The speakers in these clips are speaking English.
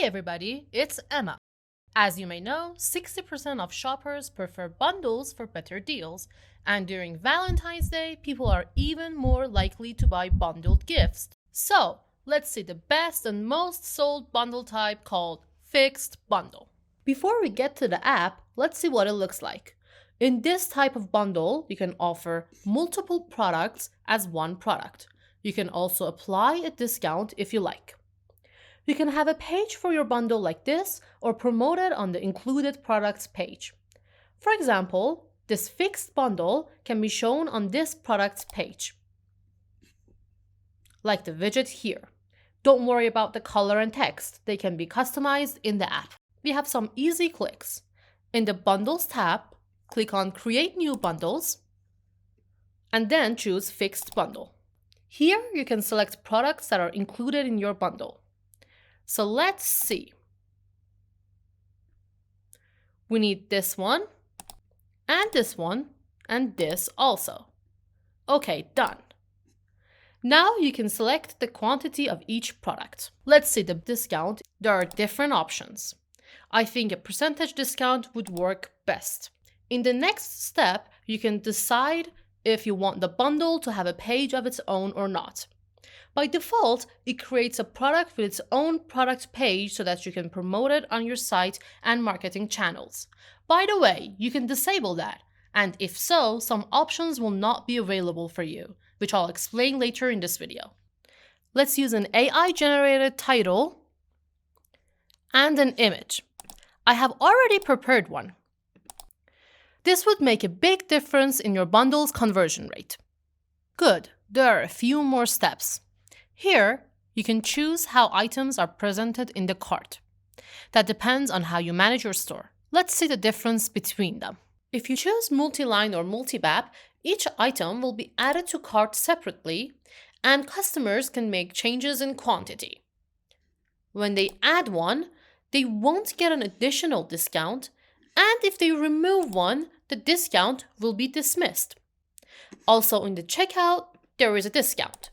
Hi everybody, it's Emma. As you may know, 60% of shoppers prefer bundles for better deals, and during Valentine's Day, people are even more likely to buy bundled gifts. So, let's see the best and most sold bundle type called fixed bundle. Before we get to the app, let's see what it looks like. In this type of bundle, you can offer multiple products as one product. You can also apply a discount if you like. You can have a page for your bundle like this or promote it on the included products page. For example, this fixed bundle can be shown on this products page, like the widget here. Don't worry about the color and text, they can be customized in the app. We have some easy clicks. In the Bundles tab, click on Create New Bundles and then choose Fixed Bundle. Here you can select products that are included in your bundle. So let's see. We need this one, and this also. Okay, done. Now you can select the quantity of each product. Let's see the discount. There are different options. I think a percentage discount would work best. In the next step, you can decide if you want the bundle to have a page of its own or not. By default, it creates a product with its own product page so that you can promote it on your site and marketing channels. By the way, you can disable that, and if so, some options will not be available for you, which I'll explain later in this video. Let's use an AI-generated title and an image. I have already prepared one. This would make a big difference in your bundle's conversion rate. Good, there are a few more steps. Here, you can choose how items are presented in the cart. That depends on how you manage your store. Let's see the difference between them. If you choose multi-line or multi-BAP, each item will be added to cart separately, and customers can make changes in quantity. When they add one, they won't get an additional discount, and if they remove one, the discount will be dismissed. Also, in the checkout, there is a discount.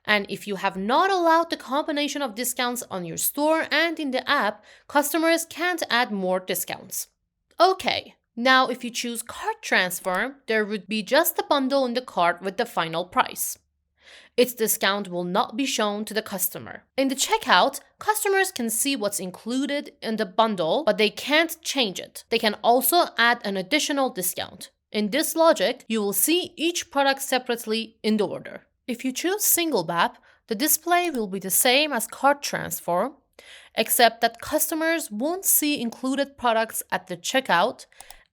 And if you have not allowed the combination of discounts on your store and in the app, customers can't add more discounts. Okay, now if you choose cart transfer, there would be just the bundle in the cart with the final price. Its discount will not be shown to the customer. In the checkout, customers can see what's included in the bundle, but they can't change it. They can also add an additional discount. In this logic, you will see each product separately in the order. If you choose single BAP, the display will be the same as cart transfer, except that customers won't see included products at the checkout,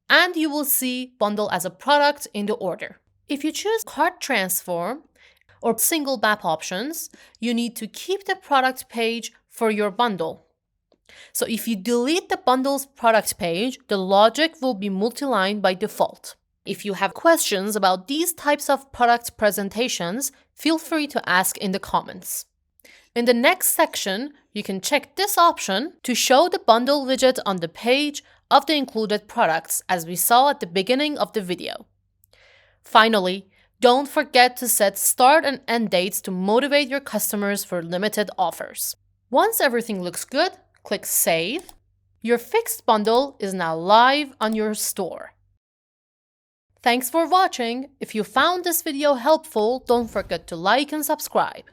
and you will see bundle as a product in the order. If you choose cart transfer or single BAP options, you need to keep the product page for your bundle. So if you delete the bundle's product page, the logic will be multi-line by default. If you have questions about these types of product presentations, feel free to ask in the comments. In the next section, you can check this option to show the bundle widget on the page of the included products, as we saw at the beginning of the video. Finally, don't forget to set start and end dates to motivate your customers for limited offers. Once everything looks good, click Save. Your fixed bundle is now live on your store. Thanks for watching. If you found this video helpful, don't forget to like and subscribe.